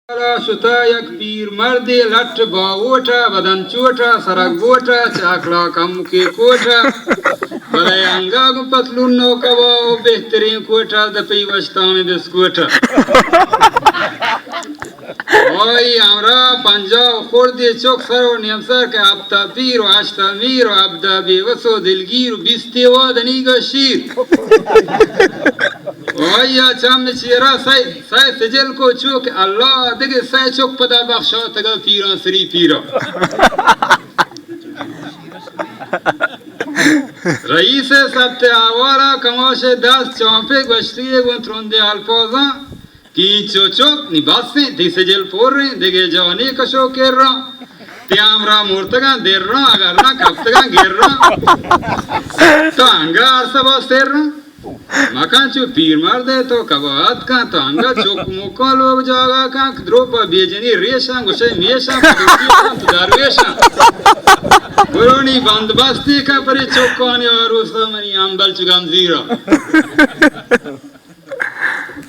शुता यक पीर मर्दे लट बावोटा बदन चोटा सरक बोटा चाकड़ा कम के कोटा बड़े अंगा को पतलून नो कबाओ बेहतरीन कोटा दपई बचता में बिस्कुटा ओई हमरा पंजाब खोर्दे चौक सरो नियमसर के हफ्ता पीर आश्ता मीर अब्दा बेवसो दिलगीर बिस्तेवा दनी का शीर ओया चाम चेहरा साय साय सजल को चूक अल्लाह देखे साय चौक पदा बख्शा तगा पीरा सरी पीरा रईस सबते आवारा कमाशे 10 चौंपे गश्तिए गुंत्रोंदे अल्फाजा की चोचोक निबासे दिसे जल पोर रहे देगे जवानी कशो केर रहा त्यामरा मूर्तगा देर रहा अगर ना कप्तगा गिर रहा तो अंगा अरसबा सेर रहा मकान चु पीर मार दे तो कबात का तो अंगा चोक मुका लोग जागा का द्रोपा बेजनी रेशा गुशे मेशा दरवेशा पुरोनी बंदबस्ती का परे चौकाने और उसमनी अंबल चुगाम जीरा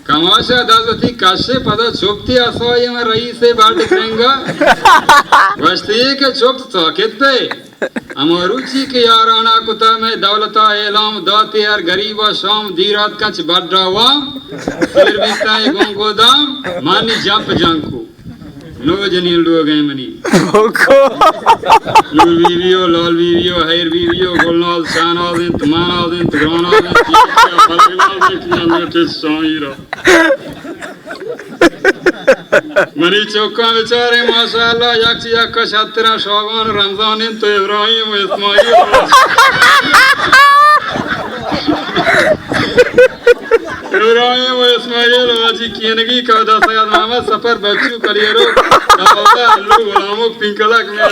कमाशा दाजती काशे पदा चोपती असोय में रही से बाट करेंगा वस्ती के चोप तो कितने अमरुचि के याराना कुता में दौलता एलाम दाते यार गरीबा शाम दीरात कच बड्रावा फिर बिताए गोंगो दाम मानी जप जंको लो जनी लोग हैं मनी लूल वीवियो लाल वीवियो हैर वीवियो गोलनाल शानाल दिन तमानाल दिन तग्रानाल दिन चीज़ फलगनाल दिन कियाने टिस शाहीरा मरी चौका बेचारे माशाअल्लाह यक्ष यक्का शतरा शौगान रमजान इन तो इब्राहिम इस्माइल इब्राहिम इस्माइल वाजी कियनगी का दासयाद मोहम्मद सफर बच्चू कलियरो दावता अल्लू गुलामो पिंकलक में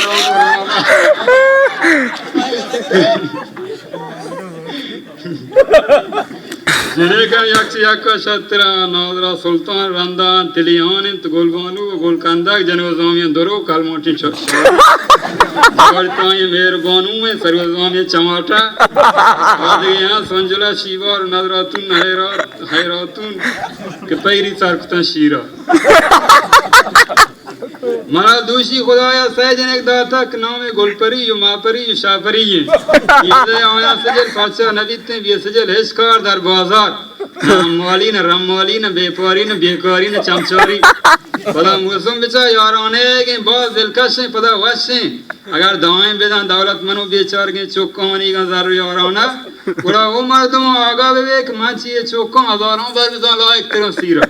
जिले का यक्ष यक्का शतरा नादरा सुल्तान रंदान तिलियान इंत गोलगानू गोलकंदा जनवजामियन दरो कलमोटी बढ़ताएं मेहरबानू में सर्वजामियन चमाटा आदि यहाँ संजुला शिवा और नजरातुन हैरातुन के पैरी सरकता शीरा मरा दूसरी खुदाया सहजन एक दातक नाम है गुलपरी यो मापरी यो शापरी है ये आया सजल फाचा नबी ते भी सजल हेशकार दर बाजार रमवाली न बेपारी न बेकारी न चमचारी पता मौसम बिचा याराने के बहुत दिलकश है पता वश है अगर दाएं बेदान दौलत मनो बेचार के चौकानी का जर याराना बड़ा वो मर्दों आगा विवेक माची ये चौका हजारों बार बिचा लायक तेरा सीरा